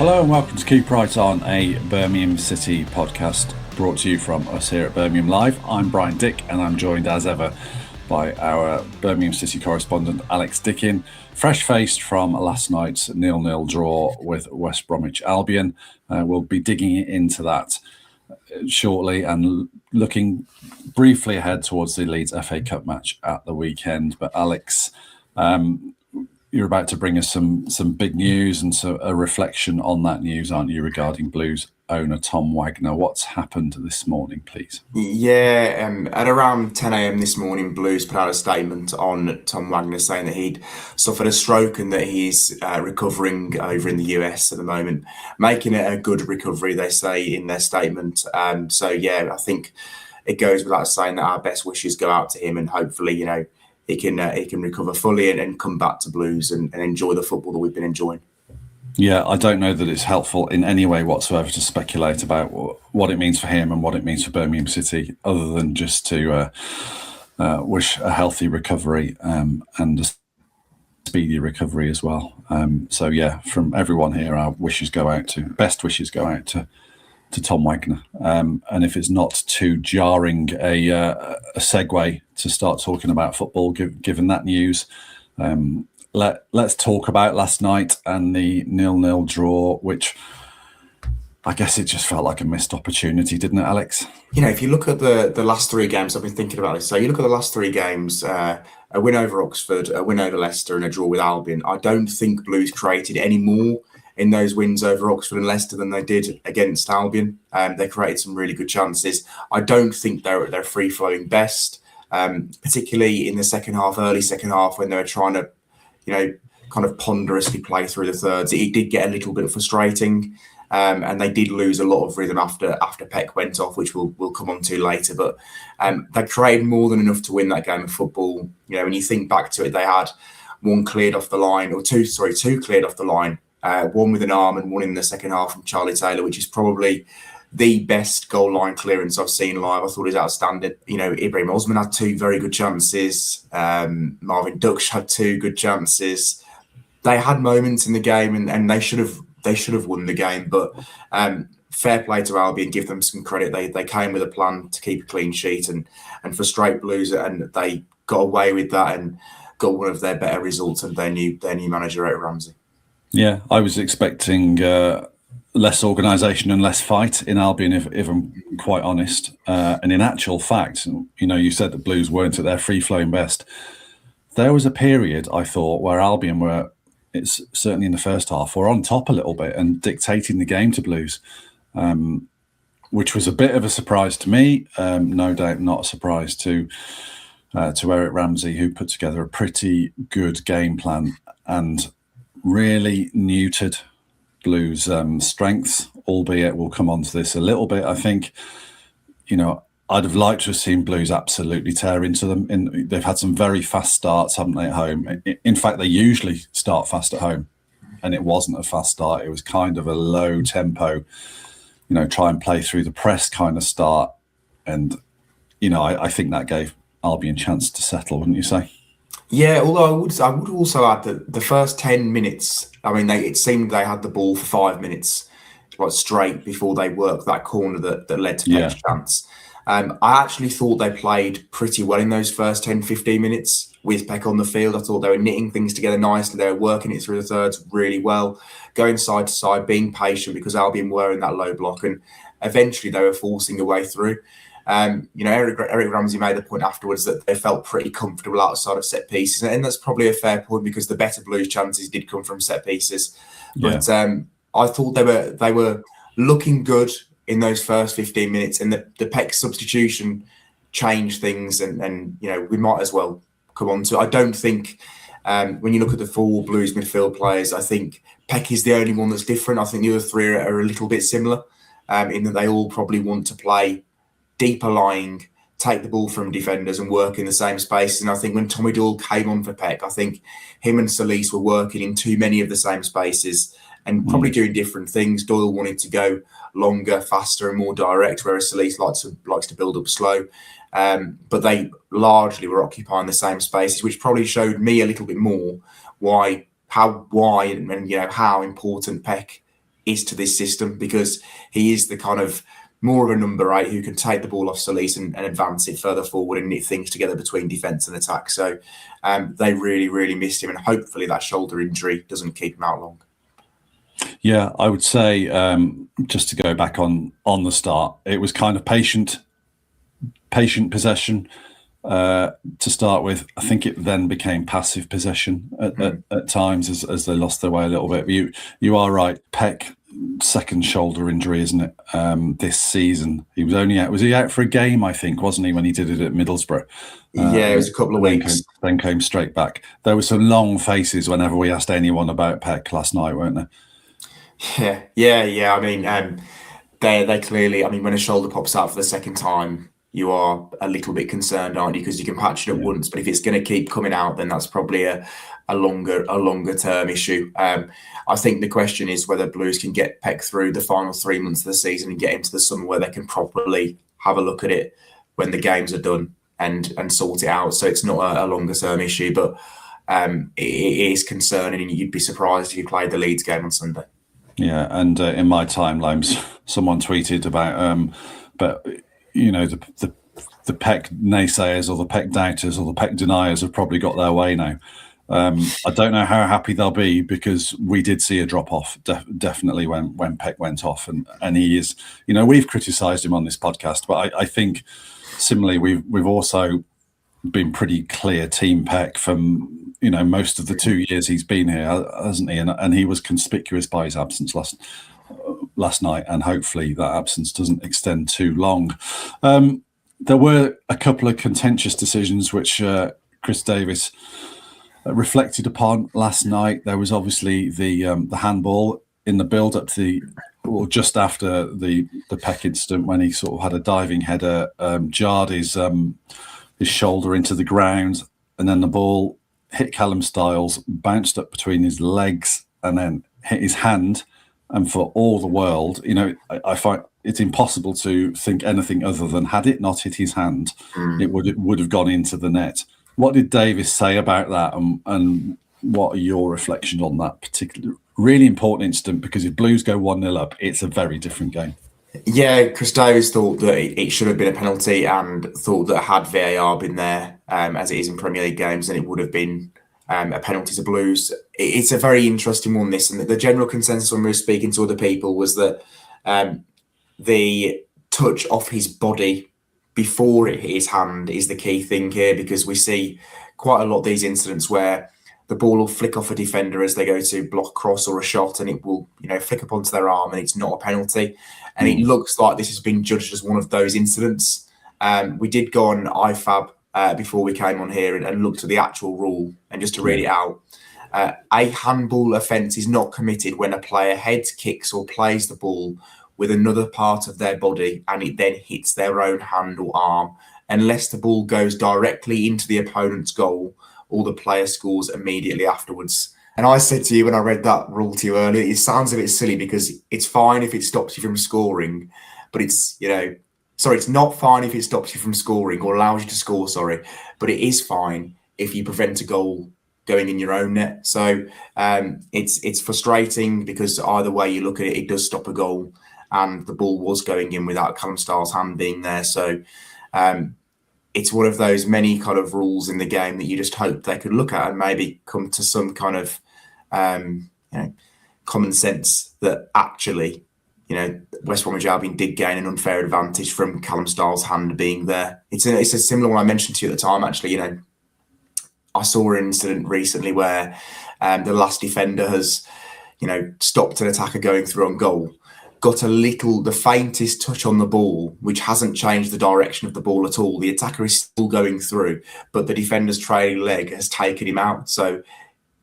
Hello and welcome to Keep Right On, a Birmingham City podcast brought to you from us here at Birmingham Live. I'm Brian Dick and I'm joined as ever by our Birmingham City correspondent Alex Dickin, fresh-faced from last night's 0-0 draw with West Bromwich Albion. We'll be digging into that shortly and looking briefly ahead towards the Leeds FA Cup match at the weekend. But Alex, you're about to bring us some big news and so a reflection on that news, aren't you, regarding Blues owner Tom Wagner? What's happened this morning, please? Yeah, at around 10 a.m. this morning, Blues put out a statement on Tom Wagner saying that he'd suffered a stroke and that he's recovering over in the US at the moment, making it a good recovery, they say in their statement. So, yeah, I think it goes without saying that our best wishes go out to him and hopefully, you know, he can recover fully and come back to Blues and enjoy the football that we've been enjoying. Yeah, I don't know that it's helpful in any way whatsoever to speculate about what it means for him and what it means for Birmingham City, other than just to wish a healthy recovery and a speedy recovery as well. So yeah, from everyone here, our best wishes go out to Tom Wagner. And if it's not too jarring a segue to start talking about football, given that news, let's talk about last night and the 0-0 draw, which I guess it just felt like a missed opportunity, didn't it, Alex? You know, if you look at the last three games, I've been thinking about this. So you look at the last three games, a win over Oxford, a win over Leicester and a draw with Albion. I don't think Blues created any more in those wins over Oxford and Leicester than they did against Albion. They created some really good chances. I don't think they're at their free-flowing best, particularly in the second half, early second half, when they were trying to, you know, kind of ponderously play through the thirds. It did get a little bit frustrating, and they did lose a lot of rhythm after Paik went off, which we'll come on to later. But they created more than enough to win that game of football. You know, when you think back to it, they had two cleared off the line. One with an arm and one in the second half from Charlie Taylor, which is probably the best goal line clearance I've seen live. I thought it was outstanding. You know, Ibrahim Osman had two very good chances. Marvin Ducksch had two good chances. They had moments in the game, and they should have won the game. But fair play to Albion, give them some credit. They came with a plan to keep a clean sheet and frustrate Blues, and they got away with that and got one of their better results and their new manager, Eric Ramsey. Yeah, I was expecting less organisation and less fight in Albion, if I'm quite honest. And in actual fact, you know, you said that Blues weren't at their free-flowing best. There was a period, I thought, where Albion it's certainly in the first half, were on top a little bit and dictating the game to Blues, which was a bit of a surprise to me. No doubt not a surprise to Eric Ramsey, who put together a pretty good game plan and really neutered Blues' strengths, albeit we'll come on to this a little bit. I think, you know, I'd have liked to have seen Blues absolutely tear into them. They've had some very fast starts, haven't they, at home? In fact, they usually start fast at home, and it wasn't a fast start. It was kind of a low tempo, you know, try and play through the press kind of start. And, you know, I think that gave Albion a chance to settle, wouldn't you say? Yeah, although I would also add that the first 10 minutes, I mean, it seemed they had the ball for 5 minutes, like straight before they worked that corner that led to Paik's chance. I actually thought they played pretty well in those first 10, 15 minutes with Paik on the field. I thought they were knitting things together nicely. They were working it through the thirds really well, going side to side, being patient because Albion were in that low block, and eventually they were forcing a way through. You know, Eric Ramsey made the point afterwards that they felt pretty comfortable outside of set pieces, and that's probably a fair point because the better Blues chances did come from set pieces. But I thought they were looking good in those first 15 minutes, and the Paik substitution changed things, and you know, we might as well come on to it. I don't think when you look at the four Blues midfield players, I think Paik is the only one that's different. I think the other three are a little bit similar in that they all probably want to play deeper lying, take the ball from defenders and work in the same space. And I think when Tommy Doyle came on for Paik, I think him and Solis were working in too many of the same spaces and probably doing different things. Doyle wanted to go longer, faster and more direct, whereas Solis likes to build up slow. But they largely were occupying the same spaces, which probably showed me a little bit more how important Paik is to this system, because he is the kind of more of a number 8 who can take the ball off Solis and advance it further forward and knit things together between defence and attack. So they really, really missed him, and hopefully that shoulder injury doesn't keep him out long. Yeah, I would say, just to go back on the start, it was kind of patient possession to start with. I think it then became passive possession at times as they lost their way a little bit. But you are right. Paik, second shoulder injury, isn't it? This season, he was only out. Was he out for a game? I think, wasn't he, when he did it at Middlesbrough? Yeah, it was a couple of weeks. Then came straight back. There were some long faces whenever we asked anyone about Paik last night, weren't there? Yeah. I mean, they clearly. I mean, when a shoulder pops out for the second time, you are a little bit concerned, aren't you? Because you can patch it up once, but if it's going to keep coming out, then that's probably a longer term issue. I think the question is whether Blues can get Paik through the final 3 months of the season and get into the summer where they can properly have a look at it when the games are done and sort it out. So it's not a longer term issue, but it is concerning, and you'd be surprised if you played the Leeds game on Sunday. Yeah, and in my timelines, someone tweeted about, but you know, the Paik naysayers or the Paik doubters or the Paik deniers have probably got their way now. I don't know how happy they'll be, because we did see a drop off definitely when Paik went off, and he is, you know, we've criticised him on this podcast, but I think similarly we've also been pretty clear team Paik from, you know, most of the 2 years he's been here, hasn't he? And he was conspicuous by his absence last night, and hopefully that absence doesn't extend too long. There were a couple of contentious decisions which Chris Davis reflected upon last night. There was obviously the handball in the build up to just after the Paik incident, when he sort of had a diving header, jarred his shoulder into the ground, and then the ball hit Callum Styles, bounced up between his legs, and then hit his hand. And for all the world, you know, I find it's impossible to think anything other than, had it not hit his hand, it would have gone into the net. What did Davis say about that, and what are your reflections on that particular really important incident? Because if Blues go 1-0 up, it's a very different game. Yeah, Chris Davis thought that it should have been a penalty, and thought that had VAR been there, as it is in Premier League games, then it would have been a penalty to Blues. It's a very interesting one, this, and the general consensus when we were speaking to other people was that the touch off his body before it hit his hand is the key thing here, because we see quite a lot of these incidents where the ball will flick off a defender as they go to block cross or a shot, and it will, you know, flick up onto their arm, and it's not a penalty. And it looks like this has been judged as one of those incidents. We did go on IFAB before we came on here and looked at the actual rule, and just to read it out, a handball offence is not committed when a player heads, kicks or plays the ball with another part of their body and it then hits their own hand or arm, unless the ball goes directly into the opponent's goal or the player scores immediately afterwards. And I said to you when I read that rule to you earlier, it sounds a bit silly, because it's fine if it stops you from scoring, but it's, you know, sorry, it's not fine if it stops you from scoring or allows you to score, sorry, but it is fine if you prevent a goal going in your own net. So it's frustrating, because either way you look at it, it does stop a goal, and the ball was going in without Callum Styles' hand being there. So it's one of those many kind of rules in the game that you just hope they could look at and maybe come to some kind of common sense that actually, you know, West Bromwich Albion did gain an unfair advantage from Callum Styles' hand being there. It's a similar one I mentioned to you at the time, actually. You know, I saw an incident recently where the last defender has, you know, stopped an attacker going through on goal, got the faintest touch on the ball, which hasn't changed the direction of the ball at all. The attacker is still going through, but the defender's trailing leg has taken him out. So,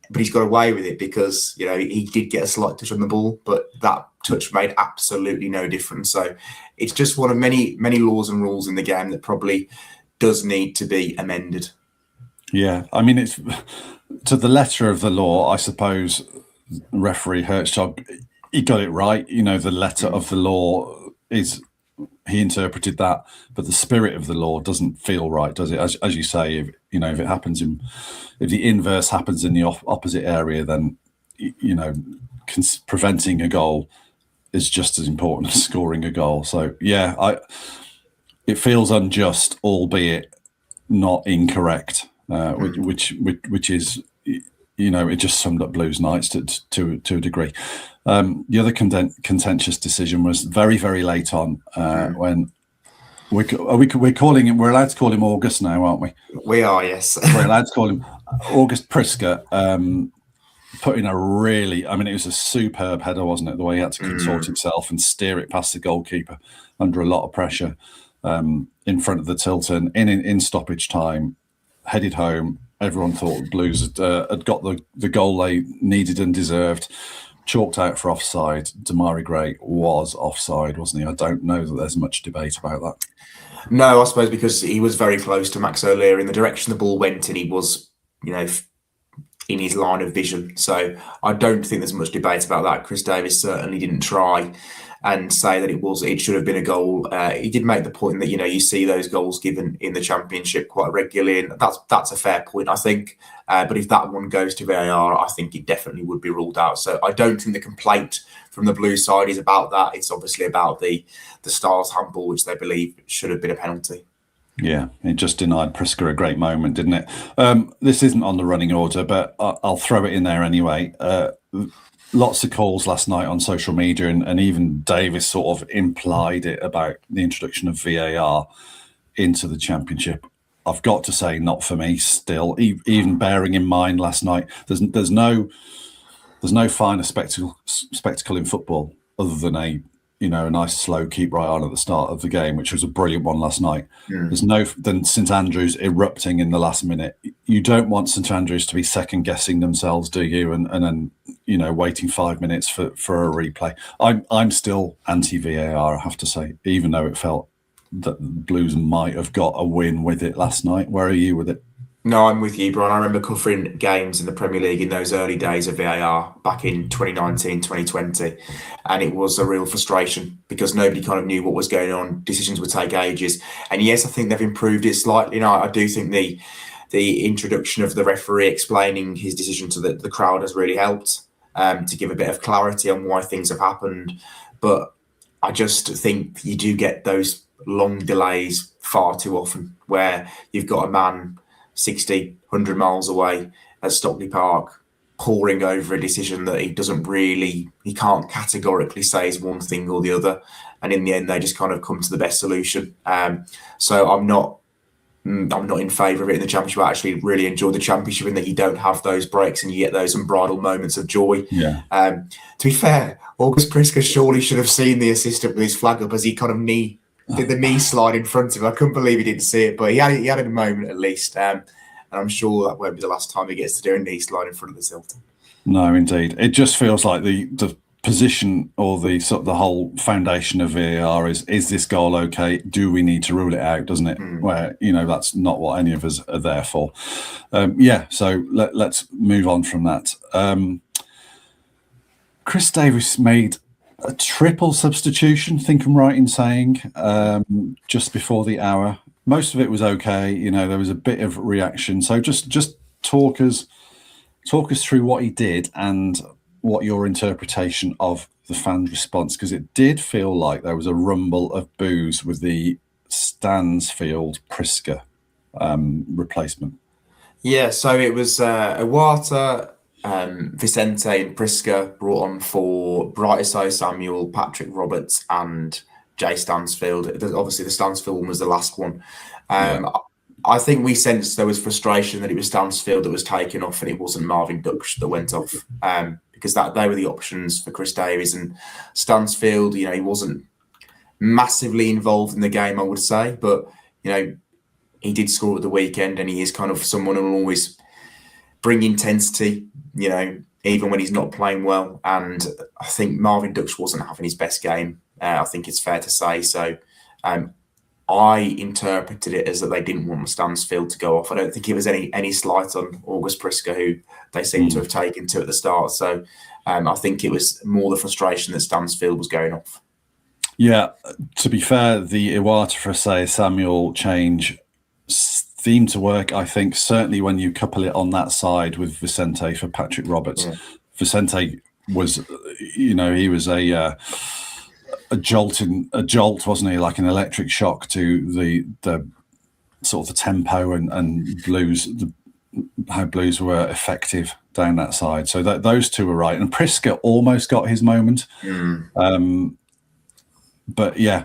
but he's got away with it because, you know, he did get a slight touch on the ball, but that touch made absolutely no difference. So it's just one of many, many laws and rules in the game that probably does need to be amended. Yeah, I mean, it's to the letter of the law, I suppose. Referee Herzog, he got it right. You know, the letter of the law is, he interpreted that, but the spirit of the law doesn't feel right, does it? As you say, if it happens if the inverse happens in the opposite area, then, you know, preventing a goal is just as important as scoring a goal. So yeah, it feels unjust, albeit not incorrect, which is, it just summed up Blues nights to a degree. The other contentious decision was very, very late on when we're calling him. We're allowed to call him August now, aren't we? We are, yes. We're allowed to call him August Priska. Put in a really, it was a superb header, wasn't it? The way he had to consort himself and steer it past the goalkeeper under a lot of pressure in front of the Tilton in stoppage time, headed home. Everyone thought Blues had got the goal they needed and deserved. Chalked out for offside. Damari Gray was offside, wasn't he? I don't know that there's much debate about that. No, I suppose because he was very close to Max O'Leary in the direction the ball went, and he was, in his line of vision. So I don't think there's much debate about that. Chris Davies certainly didn't try and say that it should have been a goal. He did make the point that, you see those goals given in the Championship quite regularly, and that's a fair point, I think. But if that one goes to VAR, I think it definitely would be ruled out. So I don't think the complaint from the Blue side is about that. It's obviously about the Styles handball, which they believe should have been a penalty. Yeah, it just denied Priska a great moment, didn't it? This isn't on the running order, but I'll throw it in there anyway. Lots of calls last night on social media, and even Davis sort of implied it about the introduction of VAR into the Championship. I've got to say, not for me still, even bearing in mind last night, there's no finer spectacle in football other than a nice slow keep right on at the start of the game, which was a brilliant one last night. There's than St Andrews erupting in the last minute. You don't want St Andrews to be second guessing themselves, do you? And then waiting 5 minutes for a replay. I'm still anti VAR, I have to say, even though it felt that Blues might have got a win with it last night. Where are you with it? No, I'm with you, Brian. I remember covering games in the Premier League in those early days of VAR back in 2019, 2020. And it was a real frustration because nobody kind of knew what was going on. Decisions would take ages. And yes, I think they've improved it slightly. I do think the introduction of the referee explaining his decision to the crowd has really helped to give a bit of clarity on why things have happened. But I just think you do get those long delays far too often where you've got a man 60, 100 miles away at Stockley Park poring over a decision that he can't categorically say is one thing or the other. And in the end, they just kind of come to the best solution. So I'm not in favour of it in the Championship. I actually really enjoy the Championship in that you don't have those breaks and you get those unbridled moments of joy. Yeah. To be fair, August Priska surely should have seen the assistant with his flag up as he kind of did the knee slide in front of him. I couldn't believe he didn't see it, but he had a moment at least. And I'm sure that won't be the last time he gets to do a knee slide in front of the Tilton. No, indeed. It just feels like the position or the sort of the whole foundation of VAR is this goal okay? Do we need to rule it out, doesn't it? Where, that's not what any of us are there for. So let's move on from that. Chris Davies made a triple substitution, think I'm right in saying, just before the hour. Most of it was okay. There was a bit of reaction. So just talk us through what he did and what your interpretation of the fans' response, because it did feel like there was a rumble of boos with the Stansfield Priska replacement. Yeah, so it was Iwata, Vicente and Priska brought on for Brightiso Samuel, Patrick Roberts and Jay Stansfield. Obviously, the Stansfield one was the last one. I think we sensed there was frustration that it was Stansfield that was taken off and it wasn't Marvin Ducksch that went off, because they were the options for Chris Davies. And Stansfield, he wasn't massively involved in the game, I would say, but he did score at the weekend, and he is kind of someone who will always bring intensity, even when he's not playing well. And I think Marvin Ducksch wasn't having his best game. I think it's fair to say. So I interpreted it as that they didn't want Stansfield to go off. I don't think it was any slight on August Priska, who they seem to have taken to at the start. So I think it was more the frustration that Stansfield was going off. Yeah, to be fair, the Iwata for say Samuel change seemed to work, I think, certainly when you couple it on that side with Vicente for Patrick Roberts. Yeah. Vicente was, he was a a jolt, wasn't he? Like an electric shock to the sort of the tempo and Blues, how Blues were effective down that side. So those two were right. And Priska almost got his moment. But yeah,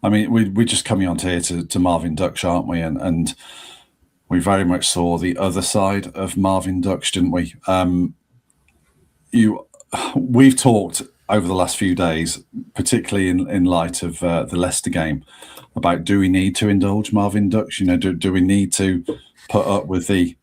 I mean, we're just coming on here to Marvin Ducksch, aren't we? And we very much saw the other side of Marvin Ducksch, didn't we? We've talked over the last few days, particularly in light of the Leicester game, about do we need to indulge Marvin Ducksch? You know, do we need to put up with the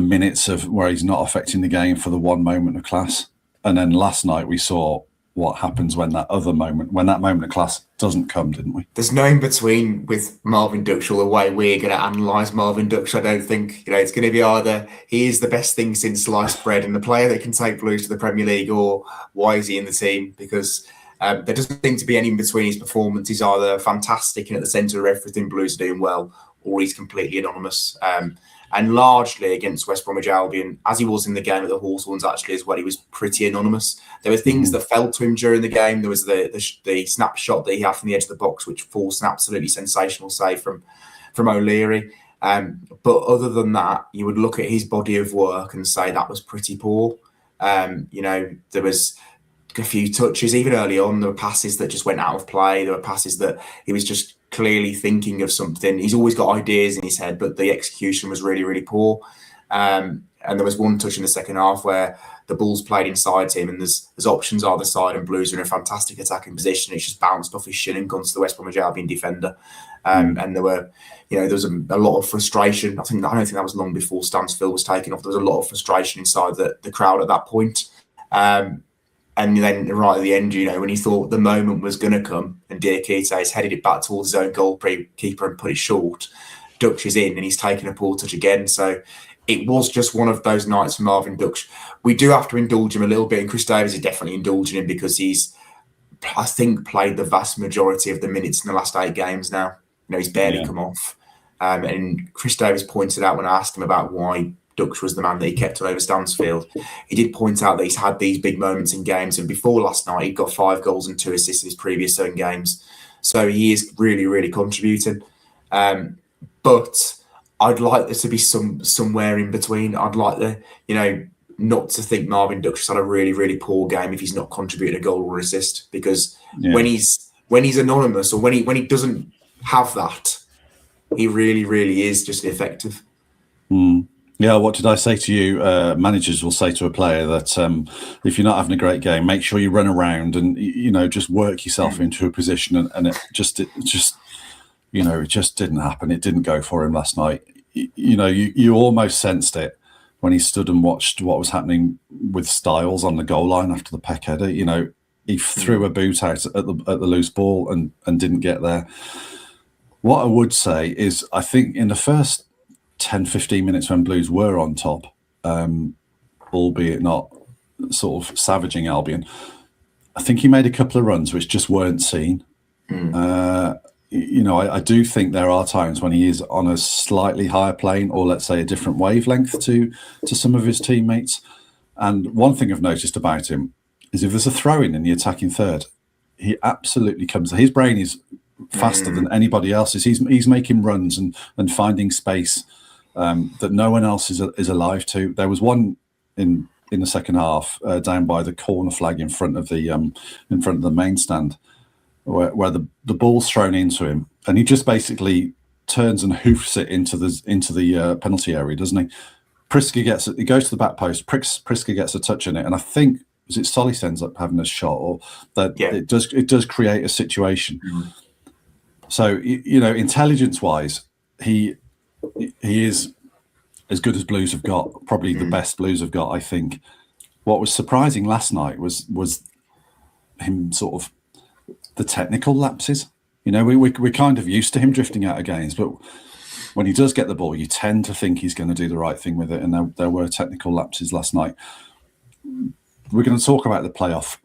minutes of where he's not affecting the game for the one moment of class? And then last night we saw what happens when that moment of class doesn't come, didn't we? There's no in between with Marvin Ducksch or the way we're going to analyse Marvin Ducksch. I don't think it's going to be either he is the best thing since sliced bread and the player that can take Blues to the Premier League, or why is he in the team? Because there doesn't seem to be any in between his performance. He's either fantastic and at the centre of everything Blues are doing well, or he's completely anonymous. And largely against West Bromwich Albion, as he was in the game at the Hawthorns actually as well, he was pretty anonymous. There were things that fell to him during the game. There was the snapshot that he had from the edge of the box, which forced an absolutely sensational save from O'Leary. But other than that, you would look at his body of work and say that was pretty poor. There was a few touches, even early on, there were passes that just went out of play. There were passes that he was just clearly thinking of something. He's always got ideas in his head, but the execution was really, really poor. And there was one touch in the second half where the ball's played inside him and there's options either side and Blues are in a fantastic attacking position. It's just bounced off his shin and gone to the West Bromwich Albion defender. And there was a lot of frustration. I don't think that was long before Stansfield was taken off. There was a lot of frustration inside the crowd at that point. And then right at the end, when he thought the moment was going to come and Diakite has headed it back towards his own goalkeeper and put it short, Ducksch is in and he's taken a poor touch again. So it was just one of those nights for Marvin Ducksch. We do have to indulge him a little bit, and Chris Davies is definitely indulging him because he's, I think, played the vast majority of the minutes in the last 8 games now. He's barely come off. And Chris Davies pointed out when I asked him about why Ducksch was the man that he kept over Stansfield. He did point out that he's had these big moments in games, and before last night, he'd got 5 goals and 2 assists in his previous 7 games. So he is really, really contributing. But I'd like there to be somewhere in between. I'd like not to think Marvin Ducksch has had a really, really poor game if he's not contributed a goal or assist, because when he's anonymous or when he doesn't have that, he really, really is just effective. Yeah, what did I say to you? Managers will say to a player that if you're not having a great game, make sure you run around and just work yourself into a position. And it just didn't happen. It didn't go for him last night. You almost sensed it when he stood and watched what was happening with Styles on the goal line after the Paik header. He threw a boot out at the loose ball and didn't get there. What I would say is, I think in the first 10, 15 minutes when Blues were on top, albeit not sort of savaging Albion, I think he made a couple of runs which just weren't seen. I do think there are times when he is on a slightly higher plane, or let's say a different wavelength to some of his teammates. And one thing I've noticed about him is if there's a throw-in the attacking third, he absolutely comes. His brain is faster than anybody else's. He's making runs and finding space that no one else is alive to. There was one in the second half down by the corner flag in front of the main stand where the ball's thrown into him and he just basically turns and hoofs it into the penalty area, doesn't he? Priska it goes to the back post. Priska gets a touch in it, and I think Solis ends up having a shot, or that it does create a situation. So intelligence-wise, he is as good as Blues have got, probably the best Blues have got, I think. What was surprising last night was him sort of the technical lapses. We're kind of used to him drifting out of games, but when he does get the ball, you tend to think he's going to do the right thing with it, and there were technical lapses last night. We're going to talk about the playoff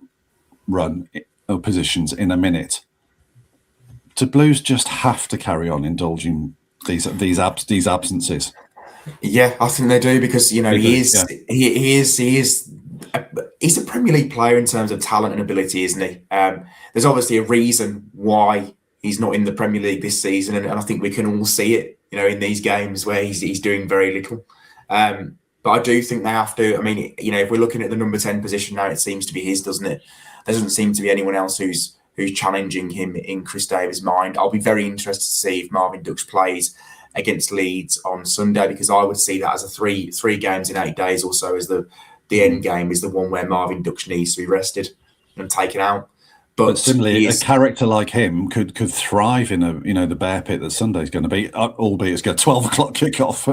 run of positions in a minute. Do Blues just have to carry on indulging these absences? Yeah, I think they do, because he is he's a Premier League player in terms of talent and ability, isn't he? There's obviously a reason why he's not in the Premier League this season, and I think we can all see it, in these games where he's doing very little. But I do think they have to. I mean, if we're looking at the number 10 position now, it seems to be his, doesn't it? There doesn't seem to be anyone else who's challenging him in Chris Davies' mind. I'll be very interested to see if Marvin Ducksch plays against Leeds on Sunday, because I would see that as a three games in 8 days or so as the end game is the one where Marvin Ducksch needs to be rested and taken out. But similarly, a character like him could thrive in the bear pit that Sunday's going to be, albeit it's got a 12 o'clock kickoff.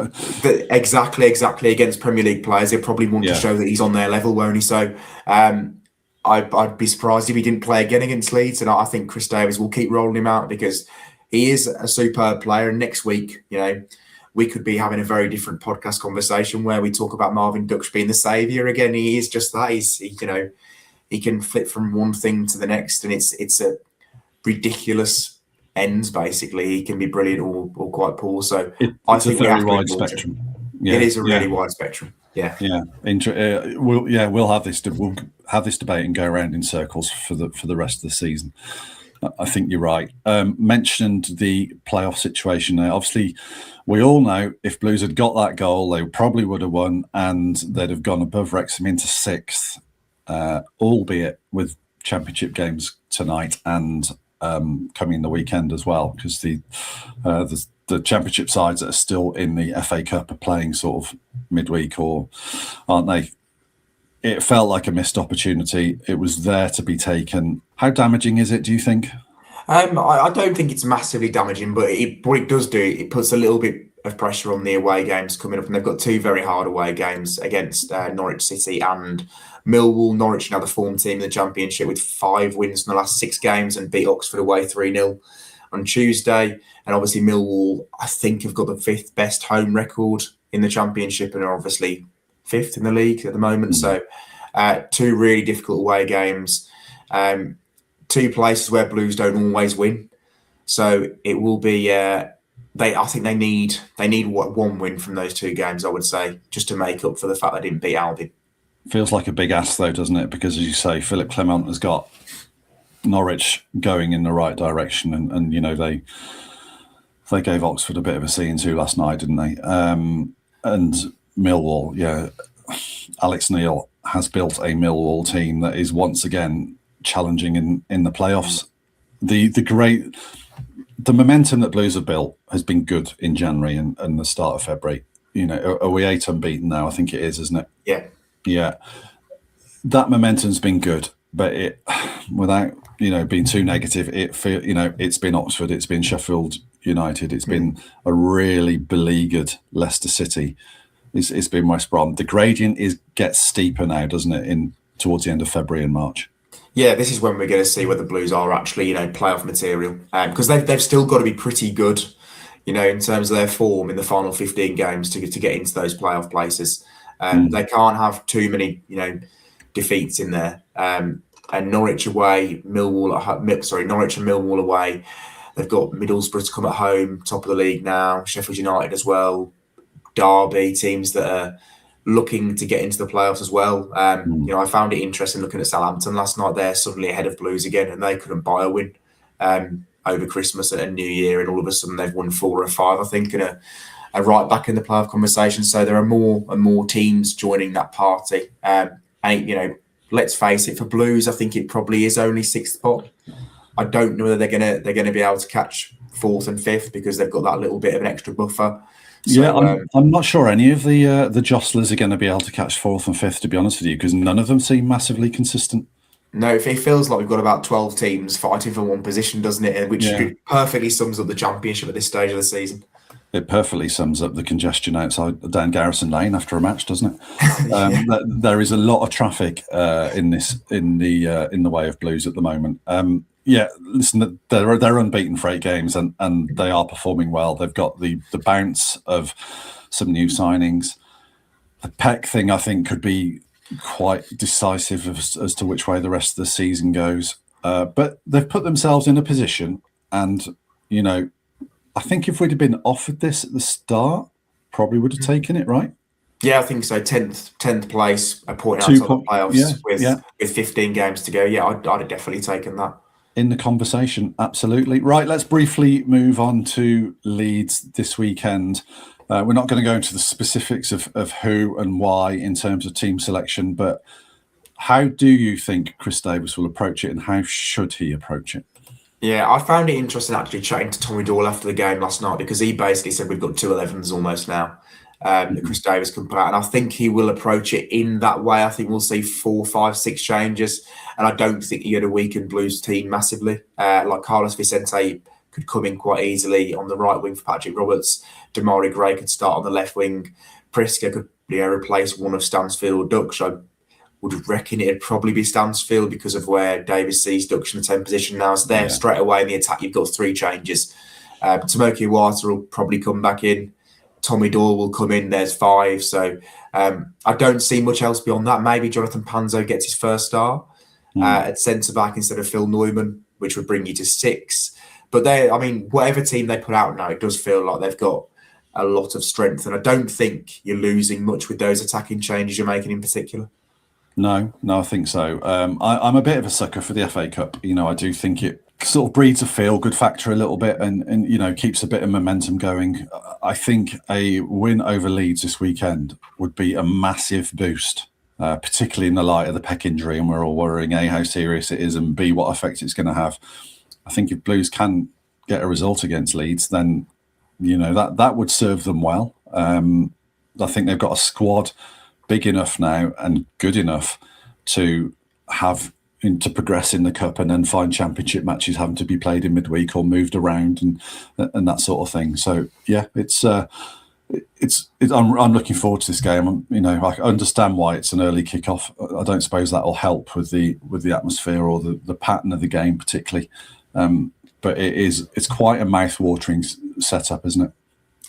Exactly. Against Premier League players, they probably want to show that he's on their level, won't he? So I'd be surprised if he didn't play again against Leeds, and I think Chris Davies will keep rolling him out because he is a superb player. And next week, we could be having a very different podcast conversation where we talk about Marvin Ducksch being the saviour again. He is just that. He can flip from one thing to the next, and it's a ridiculous ends. Basically, he can be brilliant or quite poor. So I think a very wide spectrum. Yeah, it is a really wide spectrum. Yeah. We'll have this. We'll have this debate and go around in circles for the rest of the season. I think you're right. Mentioned the playoff situation there. Obviously, we all know if Blues had got that goal, they probably would have won, and they'd have gone above Wrexham into 6th. Albeit with championship games tonight and coming the weekend as well, because the championship sides that are still in the FA Cup are playing sort of midweek, or aren't they? It felt like a missed opportunity. It was there to be taken. How damaging is it, do you think? I don't think it's massively damaging, but what it does do, it puts a little bit of pressure on the away games coming up, and they've got 2 very hard away games against Norwich City and Millwall. Norwich, another form team in the Championship with 5 wins in the last 6 games, and beat Oxford away 3-0 on Tuesday. And obviously Millwall, I think, have got the 5th best home record in the Championship and are obviously 5th in the league at the moment. So 2 really difficult away games, 2 places where Blues don't always win. So it will be. I think they need one win from those 2 games, I would say, just to make up for the fact they didn't beat Albion. Feels like a big ask, though, doesn't it? Because, as you say, Philip Clement has got Norwich going in the right direction, and they gave Oxford a bit of a C2 last night, didn't they? And Millwall, Alex Neil has built a Millwall team that is once again challenging in the playoffs. The momentum that Blues have built has been good in January and the start of February. Are we 8 unbeaten now? I think it is, isn't it? Yeah. That momentum's been good, but it, without being too negative, it's been Oxford, it's been Sheffield United, it's been a really beleaguered Leicester City, it's been West Brom. The gradient gets steeper now, doesn't it? Towards the end of February and March. Yeah, this is when we're going to see whether Blues are actually, playoff material, because they've still got to be pretty good, in terms of their form in the final 15 games to get into those playoff places. They can't have too many, defeats in there. And Norwich away, Norwich and Millwall away. They've got Middlesbrough to come at home, top of the league now. Sheffield United as well. Derby, teams that are looking to get into the playoffs as well. I found it interesting looking at Southampton last night. They're suddenly ahead of Blues again, and they couldn't buy a win over Christmas and New Year, and all of a sudden they've won 4 or 5, I think, and are right back in the playoff conversation. So there are more and more teams joining that party. Let's face it, for Blues, I think it probably is only 6th spot. I don't know whether they're gonna be able to catch 4th and 5th because they've got that little bit of an extra buffer. So, I'm not sure any of the jostlers are going to be able to catch 4th and 5th, to be honest with you, because none of them seem massively consistent. No, it feels like we've got about 12 teams fighting for one position, doesn't it? Which perfectly sums up the Championship at this stage of the season. It perfectly sums up the congestion outside down Garrison Lane after a match, doesn't it? There is a lot of traffic in the way of Blues at the moment. Listen, they're unbeaten for 8 games and they are performing well. They've got the bounce of some new signings. The Paik thing, I think, could be quite decisive as to which way the rest of the season goes. But they've put themselves in a position, and I think if we'd have been offered this at the start, probably would have taken it, right? Yeah, I think so. 10th place, a point outside the playoffs with 15 games to go. Yeah, I'd have definitely taken that. In the conversation, absolutely. Right, let's briefly move on to Leeds this weekend. We're not going to go into the specifics of who and why in terms of team selection, but how do you think Chris Davis will approach it, and how should he approach it? Yeah, I found it interesting actually chatting to Tommy Doyle after the game last night, because he basically said we've got 2 11s almost now that Chris Davis can put out. And I think he will approach it in that way. I think we'll see 4, 5, 6 changes. And I don't think you're going to weaken Blues team massively. Like Carlos Vicente could come in quite easily on the right wing for Patrick Roberts. Damari Gray could start on the left wing. Priska could replace one of Stansfield. Ducksch, I would reckon it'd probably be Stansfield because of where Davis sees Ducksch in the 10 position now. So there, straight away in the attack, you've got 3 changes. Tomoki Iwata will probably come back in. Tommy Doyle will come in. There's 5. So I don't see much else beyond that. Maybe Jonathan Panzo gets his first start at centre-back instead of Phil Neumann, which would bring you to 6. But whatever team they put out now, it does feel like they've got a lot of strength. And I don't think you're losing much with those attacking changes you're making in particular. No, I think so. I'm a bit of a sucker for the FA Cup. I do think it sort of breeds a feel-good factor a little bit and keeps a bit of momentum going. I think a win over Leeds this weekend would be a massive boost, particularly in the light of the Paik injury, and we're all worrying A, how serious it is, and B, what effect it's going to have. I think if Blues can get a result against Leeds, then that would serve them well. I think they've got a squad big enough now and good enough to progress in the cup, and then find championship matches having to be played in midweek or moved around and that sort of thing. So yeah, I'm looking forward to this game. I understand why it's an early kickoff. I don't suppose that'll help with the atmosphere or the pattern of the game particularly. But it's quite a mouth-watering setup, isn't it?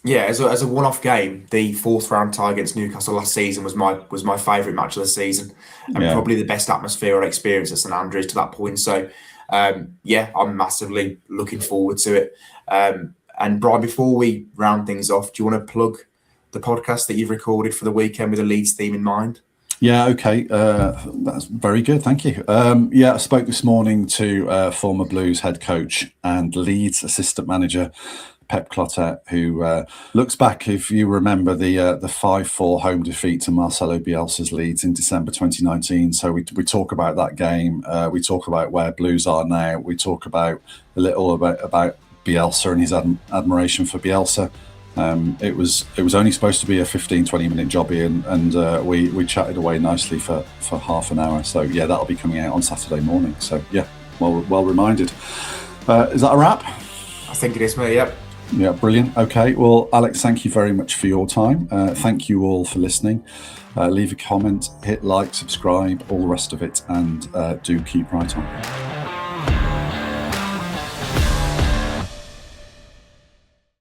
Yeah, as a one-off game, the 4th round tie against Newcastle last season was my favourite match of the season, and probably the best atmosphere I'd experienced at St Andrews to that point. So, I'm massively looking forward to it. And Brian, before we round things off, do you want to plug the podcast that you've recorded for the weekend with a Leeds theme in mind? Yeah, okay. That's very good. Thank you. I spoke this morning to former Blues head coach and Leeds assistant manager, Pep Clotet, who looks back, if you remember, the 5-4 home defeat to Marcelo Bielsa's Leeds in December 2019. So we talk about that game. We talk about where Blues are now. We talk about a little about Bielsa and his admiration for Bielsa. It was only supposed to be a 15-20 minute job, Ian, and we chatted away nicely for half an hour. So yeah, that'll be coming out on Saturday morning. So yeah, well reminded. Is that a wrap? I think it is, mate. Yep. Yeah, brilliant. Okay, well, Alex, thank you very much for your time. Thank you all for listening. Leave a comment, hit like, subscribe, all the rest of it, and do keep right on.